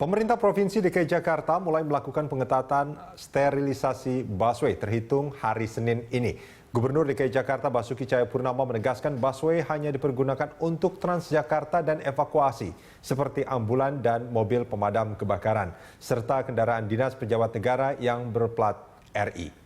Pemerintah Provinsi DKI Jakarta mulai melakukan pengetatan sterilisasi busway terhitung hari Senin ini. Gubernur DKI Jakarta Basuki Cahayapurnama menegaskan busway hanya dipergunakan untuk Transjakarta dan evakuasi seperti ambulan dan mobil pemadam kebakaran, serta kendaraan dinas pejabat negara yang berplat RI.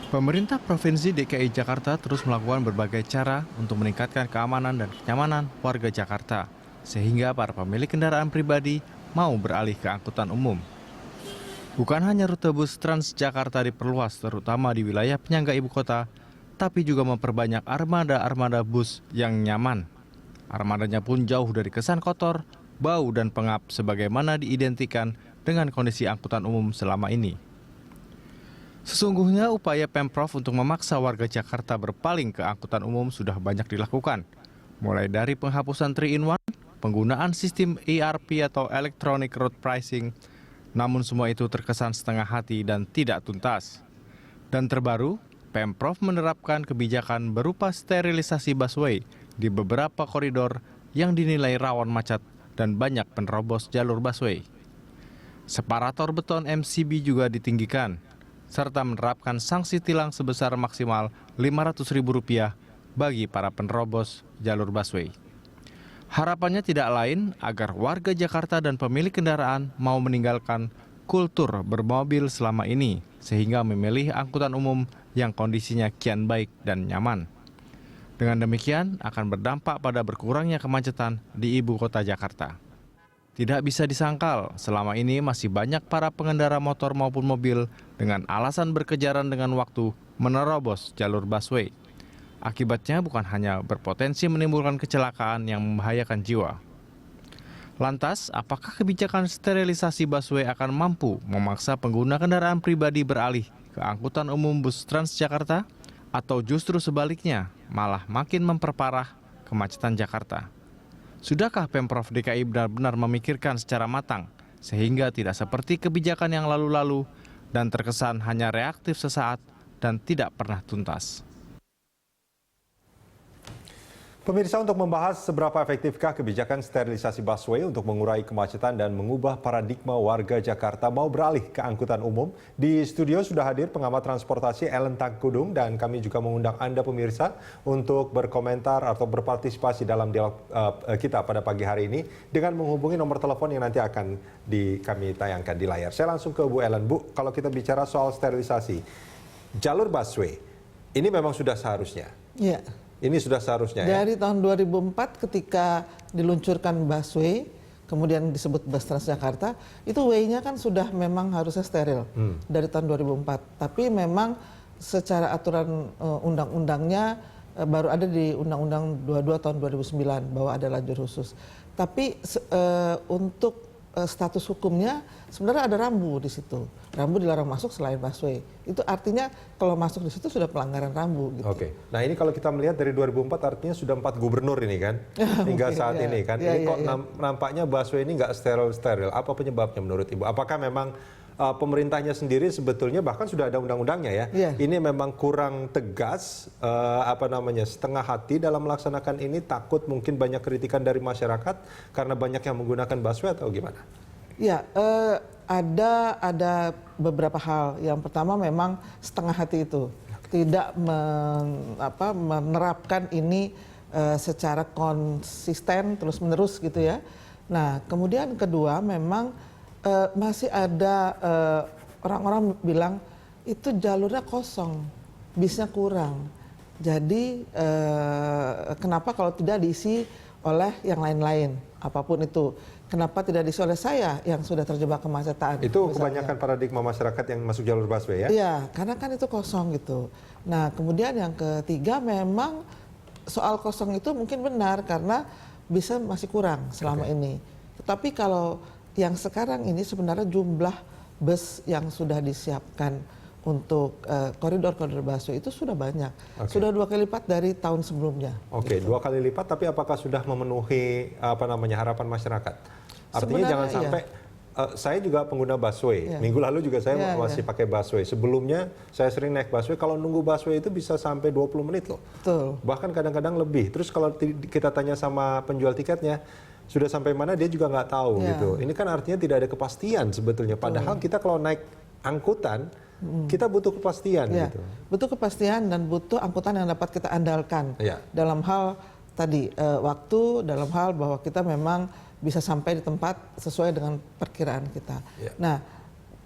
Pemerintah Provinsi DKI Jakarta terus melakukan berbagai cara untuk meningkatkan keamanan dan kenyamanan warga Jakarta, sehingga para pemilik kendaraan pribadi mau beralih ke angkutan umum. Bukan hanya rute bus Transjakarta diperluas terutama di wilayah penyangga ibu kota, tapi juga memperbanyak armada-armada bus yang nyaman. Armadanya pun jauh dari kesan kotor, bau dan pengap sebagaimana diidentikan dengan kondisi angkutan umum selama ini. Sesungguhnya upaya Pemprov untuk memaksa warga Jakarta berpaling ke angkutan umum sudah banyak dilakukan. Mulai dari penghapusan 3-in-1, penggunaan sistem ERP atau Electronic Road Pricing, namun semua itu terkesan setengah hati dan tidak tuntas. Dan terbaru, Pemprov menerapkan kebijakan berupa sterilisasi busway di beberapa koridor yang dinilai rawan macet dan banyak penerobos jalur busway. Separator beton MCB juga ditinggikan, serta menerapkan sanksi tilang sebesar maksimal Rp500.000 bagi para penerobos jalur busway. Harapannya tidak lain agar warga Jakarta dan pemilik kendaraan mau meninggalkan kultur bermobil selama ini, sehingga memilih angkutan umum yang kondisinya kian baik dan nyaman. Dengan demikian akan berdampak pada berkurangnya kemacetan di ibu kota Jakarta. Tidak bisa disangkal, selama ini masih banyak para pengendara motor maupun mobil dengan alasan berkejaran dengan waktu menerobos jalur busway. Akibatnya bukan hanya berpotensi menimbulkan kecelakaan yang membahayakan jiwa. Lantas, apakah kebijakan sterilisasi busway akan mampu memaksa pengguna kendaraan pribadi beralih ke angkutan umum bus Transjakarta? Atau justru sebaliknya, malah makin memperparah kemacetan Jakarta? Sudahkah Pemprov DKI benar-benar memikirkan secara matang sehingga tidak seperti kebijakan yang lalu-lalu dan terkesan hanya reaktif sesaat dan tidak pernah tuntas? Pemirsa, untuk membahas seberapa efektifkah kebijakan sterilisasi busway untuk mengurai kemacetan dan mengubah paradigma warga Jakarta mau beralih ke angkutan umum, di studio sudah hadir pengamat transportasi Ellen Tangkudung, dan kami juga mengundang Anda pemirsa untuk berkomentar atau berpartisipasi dalam dialog kita pada pagi hari ini dengan menghubungi nomor telepon yang nanti akan kami tayangkan di layar. Saya langsung ke Bu Ellen. Bu, kalau kita bicara soal sterilisasi jalur busway, ini memang sudah seharusnya. Iya. Ini sudah seharusnya dari tahun 2004 ketika diluncurkan busway, kemudian disebut bus Transjakarta, itu way-nya kan sudah memang harusnya steril dari tahun 2004. Tapi memang secara aturan undang-undangnya baru ada di Undang-Undang 22 tahun 2009 bahwa ada lajur khusus. Tapi untuk status hukumnya sebenarnya ada rambu di situ. Rambu dilarang masuk selain busway. Itu artinya kalau masuk di situ sudah pelanggaran rambu. Gitu. Oke. Nah ini kalau kita melihat dari 2004 artinya sudah 4 gubernur ini kan, hingga saat ini kan. Ini kok nampaknya busway ini nggak steril-steril. Apa penyebabnya menurut Ibu? Apakah memang pemerintahnya sendiri sebetulnya bahkan sudah ada undang-undangnya ya? Ini memang kurang tegas, setengah hati dalam melaksanakan ini, takut mungkin banyak kritikan dari masyarakat karena banyak yang menggunakan busway atau gimana? Ya, ada beberapa hal. Yang pertama memang setengah hati itu tidak menerapkan ini secara konsisten terus-menerus gitu ya. Nah, kemudian kedua memang masih ada orang-orang bilang itu jalurnya kosong, bisnya kurang. Jadi kenapa kalau tidak diisi oleh yang lain-lain, apapun itu. Kenapa tidak diisi oleh saya yang sudah terjebak kemacetan? Itu misalnya kebanyakan paradigma masyarakat yang masuk jalur busway ya? Iya, karena kan itu kosong gitu. Nah, kemudian yang ketiga memang soal kosong itu mungkin benar karena bisa masih kurang selama ini. Tetapi kalau yang sekarang ini sebenarnya jumlah bus yang sudah disiapkan untuk koridor-koridor busway itu sudah banyak. Sudah 2 kali lipat dari tahun sebelumnya. Oke, gitu. 2 kali lipat, tapi apakah sudah memenuhi harapan masyarakat? Artinya sebenarnya jangan sampai Saya juga pengguna busway. Minggu lalu juga saya masih pakai busway. Sebelumnya saya sering naik busway. Kalau nunggu busway itu bisa sampai 20 menit loh. Betul. Bahkan kadang-kadang lebih. Terus kalau kita tanya sama penjual tiketnya, sudah sampai mana dia juga nggak tahu gitu. Ini kan artinya tidak ada kepastian sebetulnya. Padahal kita kalau naik angkutan, kita butuh kepastian gitu. Butuh kepastian dan butuh angkutan yang dapat kita andalkan. Dalam hal tadi waktu, dalam hal bahwa kita memang bisa sampai di tempat sesuai dengan perkiraan kita. Nah,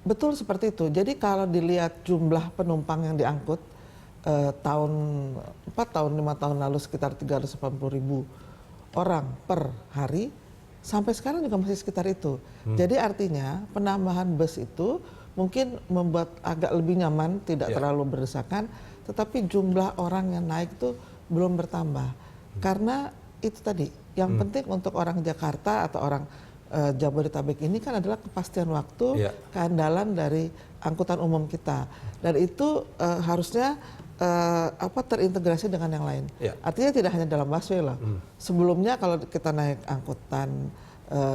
betul seperti itu. Jadi kalau dilihat jumlah penumpang yang diangkut 4 tahun 5 tahun lalu sekitar 380.000 orang per hari, sampai sekarang juga masih sekitar itu. Jadi artinya penambahan bus itu mungkin membuat agak lebih nyaman, tidak terlalu berdesakan, tetapi jumlah orang yang naik itu belum bertambah. Karena itu tadi, yang penting untuk orang Jakarta atau orang Jabodetabek ini kan adalah kepastian waktu, keandalan dari angkutan umum kita. Dan itu harusnya terintegrasi dengan yang lain. Artinya tidak hanya dalam busway lah. Sebelumnya kalau kita naik angkutan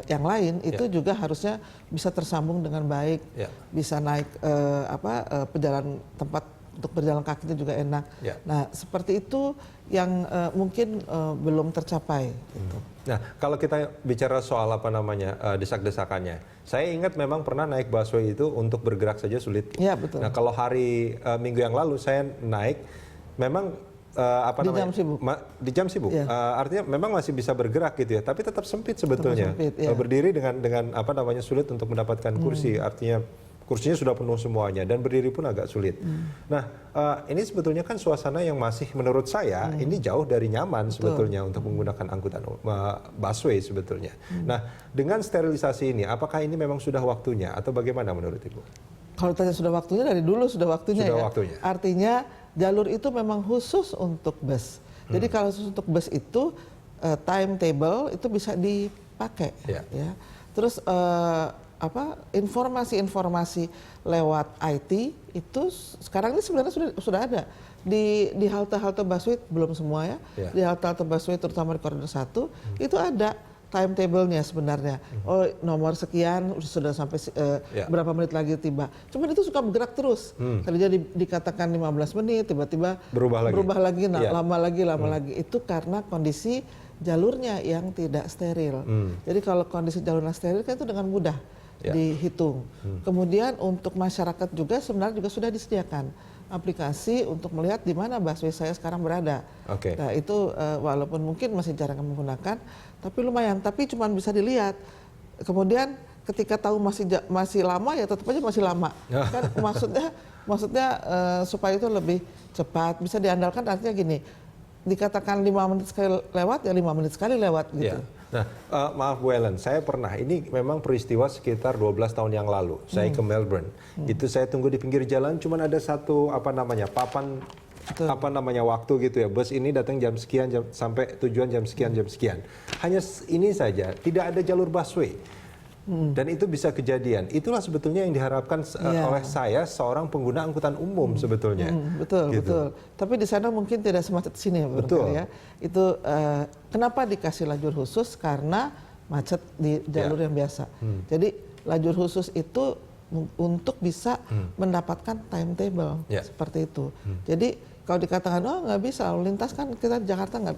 yang lain itu juga harusnya bisa tersambung dengan baik, bisa naik tempat untuk berjalan kaki itu juga enak. Nah, seperti itu yang mungkin belum tercapai. Gitu. Nah, kalau kita bicara soal desak-desakannya, saya ingat memang pernah naik busway itu untuk bergerak saja sulit. Betul. Nah, kalau hari Minggu yang lalu saya naik, memang di jam sibuk. Artinya memang masih bisa bergerak gitu ya, tapi tetap sempit sebetulnya. Berdiri dengan sulit untuk mendapatkan kursi. Artinya kursinya sudah penuh semuanya dan berdiri pun agak sulit. Nah, ini sebetulnya kan suasana yang masih menurut saya ini jauh dari nyaman sebetulnya untuk menggunakan angkutan busway sebetulnya. Nah, dengan sterilisasi ini, apakah ini memang sudah waktunya atau bagaimana menurut Ibu? Kalau tanya sudah waktunya, dari dulu sudah waktunya. Waktunya. Artinya jalur itu memang khusus untuk bus. Jadi kalau khusus untuk bus itu timetable itu bisa dipakai. Terus informasi-informasi lewat IT itu sekarang ini sebenarnya sudah ada di halte-halte busway, belum semua di halte-halte busway terutama di koridor 1 itu ada timetable-nya sebenarnya. Oh, nomor sekian sudah sampai berapa menit lagi tiba. Cuman itu suka bergerak terus. Tadinya dikatakan 15 menit tiba-tiba berubah lagi, lama lagi. Itu karena kondisi jalurnya yang tidak steril. Jadi kalau kondisi jalurnya steril kan itu dengan mudah dihitung. Kemudian untuk masyarakat juga sebenarnya juga sudah disediakan aplikasi untuk melihat di mana busway saya sekarang berada. Nah, itu walaupun mungkin masih jarang menggunakan, tapi lumayan. Tapi cuma bisa dilihat. Kemudian ketika tahu masih lama ya tetap aja masih lama. Kan maksudnya supaya itu lebih cepat bisa diandalkan. Artinya gini, dikatakan 5 menit sekali lewat ya 5 menit sekali lewat gitu. Nah, maaf Bu Ellen, saya pernah, ini memang peristiwa sekitar 12 tahun yang lalu. Saya ke Melbourne. Itu saya tunggu di pinggir jalan, cuman ada satu papan waktu gitu ya. Bus ini datang jam sekian, sampai tujuan jam sekian. Hanya ini saja, tidak ada jalur busway. Dan itu bisa kejadian. Itulah sebetulnya yang diharapkan oleh saya seorang pengguna angkutan umum sebetulnya. Betul. Tapi di sana mungkin tidak semacet sini ya. Itu kenapa dikasih lajur khusus? Karena macet di jalur yang biasa. Jadi lajur khusus itu untuk bisa mendapatkan timetable seperti itu. Jadi kalau dikatakan nggak bisa lalu lintas kan kita di Jakarta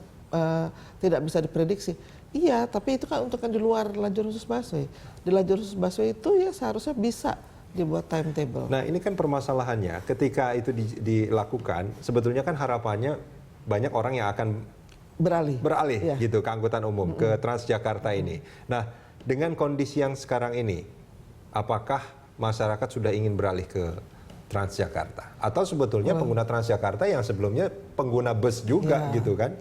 tidak bisa diprediksi. Iya, tapi itu kan untuk di luar lajur khusus busway. Di lajur khusus busway itu ya seharusnya bisa dibuat timetable. Nah, ini kan permasalahannya ketika itu dilakukan, sebetulnya kan harapannya banyak orang yang akan beralih gitu ke angkutan umum, ke Transjakarta ini. Nah, dengan kondisi yang sekarang ini, apakah masyarakat sudah ingin beralih ke Transjakarta? Atau sebetulnya pengguna Transjakarta yang sebelumnya pengguna bus juga gitu kan?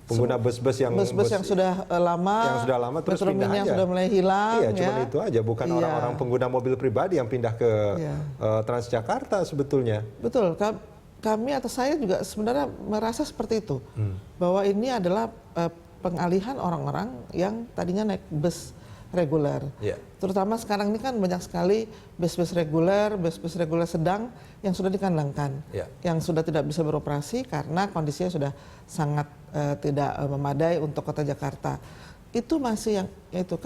Pengguna bus-bus yang sudah lama terus pindah aja. Sudah mulai hilang. Iya, cuma itu aja, bukan orang-orang pengguna mobil pribadi yang pindah ke Transjakarta sebetulnya. Betul, kami atau saya juga sebenarnya merasa seperti itu, bahwa ini adalah pengalihan orang-orang yang tadinya naik bus reguler. Terutama sekarang ini kan banyak sekali bus-bus reguler sedang yang sudah dikandangkan, yang sudah tidak bisa beroperasi karena kondisinya sudah sangat tidak memadai untuk kota Jakarta. Itu masih yang itu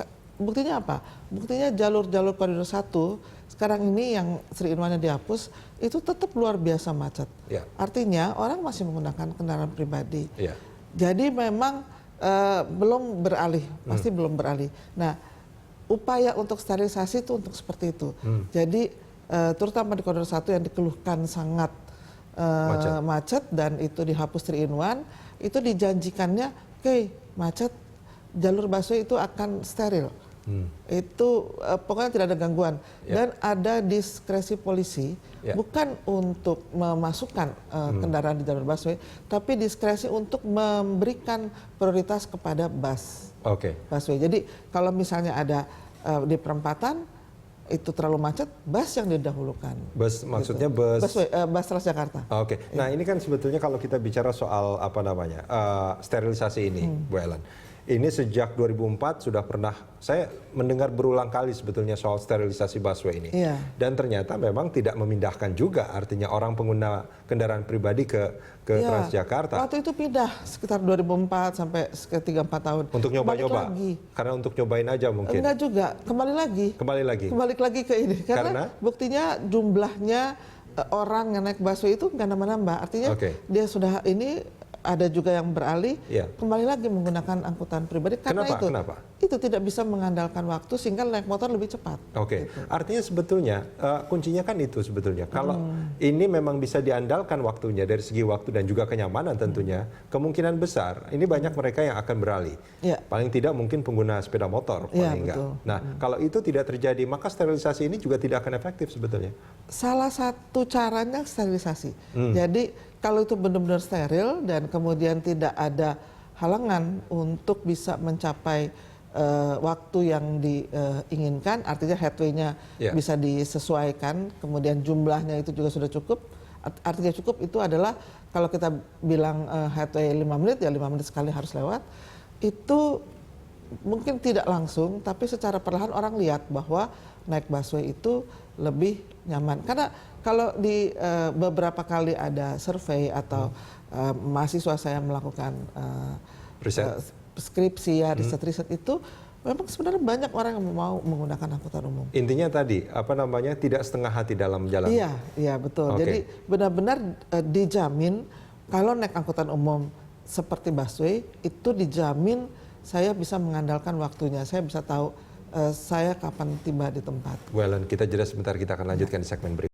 buktinya apa? Buktinya jalur-jalur koridor 1 sekarang ini yang 3-in-1-nya dihapus itu tetap luar biasa macet. Ya. Artinya orang masih menggunakan kendaraan pribadi. Ya. Jadi memang belum beralih, pasti belum beralih. Nah, upaya untuk sterilisasi itu untuk seperti itu. Jadi terutama di koridor 1 yang dikeluhkan sangat macet dan itu dihapus 3-in-1, itu dijanjikannya, oke, macet, jalur busway itu akan steril. Itu pokoknya tidak ada gangguan. Dan ada diskresi polisi, bukan untuk memasukkan kendaraan di jalur busway, tapi diskresi untuk memberikan prioritas kepada busway. Jadi kalau misalnya ada di perempatan itu terlalu macet, bus yang didahulukan. Bus maksudnya gitu. Bus Transjakarta. Oke. Nah, ini kan sebetulnya kalau kita bicara soal sterilisasi ini, Bu Ellen. Ini sejak 2004 sudah pernah saya mendengar berulang kali sebetulnya soal sterilisasi busway ini. Iya. Dan ternyata memang tidak memindahkan juga, artinya orang pengguna kendaraan pribadi ke Transjakarta. Waktu itu pindah sekitar 2004 sampai sekitar 3-4 tahun. Untuk nyoba-nyoba? Karena untuk nyobain aja mungkin? Enggak juga, kembali lagi. Kembali lagi ke ini. Karena buktinya jumlahnya orang yang naik busway itu nggak nambah-nambah. Artinya dia sudah ini ada juga yang beralih, kembali lagi menggunakan angkutan pribadi. Karena Kenapa? Itu tidak bisa mengandalkan waktu sehingga naik motor lebih cepat. Gitu. Artinya sebetulnya kuncinya kan itu sebetulnya. Kalau ini memang bisa diandalkan waktunya dari segi waktu dan juga kenyamanan tentunya, kemungkinan besar ini banyak mereka yang akan beralih. Paling tidak mungkin pengguna sepeda motor paling enggak. Nah, kalau itu tidak terjadi, maka sterilisasi ini juga tidak akan efektif sebetulnya. Salah satu caranya sterilisasi. Jadi kalau itu benar-benar steril dan kemudian tidak ada halangan untuk bisa mencapai waktu yang diinginkan, artinya headway-nya bisa disesuaikan, kemudian jumlahnya itu juga sudah cukup. Artinya cukup itu adalah kalau kita bilang headway 5 menit, ya 5 menit sekali harus lewat. Itu mungkin tidak langsung, tapi secara perlahan orang lihat bahwa naik busway itu lebih nyaman. Karena kalau di beberapa kali ada survei atau mahasiswa saya melakukan skripsi riset itu memang sebenarnya banyak orang yang mau menggunakan angkutan umum. Intinya tadi tidak setengah hati dalam jalan. Iya betul. Jadi benar-benar dijamin kalau naik angkutan umum seperti busway itu dijamin saya bisa mengandalkan waktunya, saya bisa tahu saya kapan tiba di tempat. Well, kita jeda sebentar, kita akan lanjutkan di segmen berikutnya.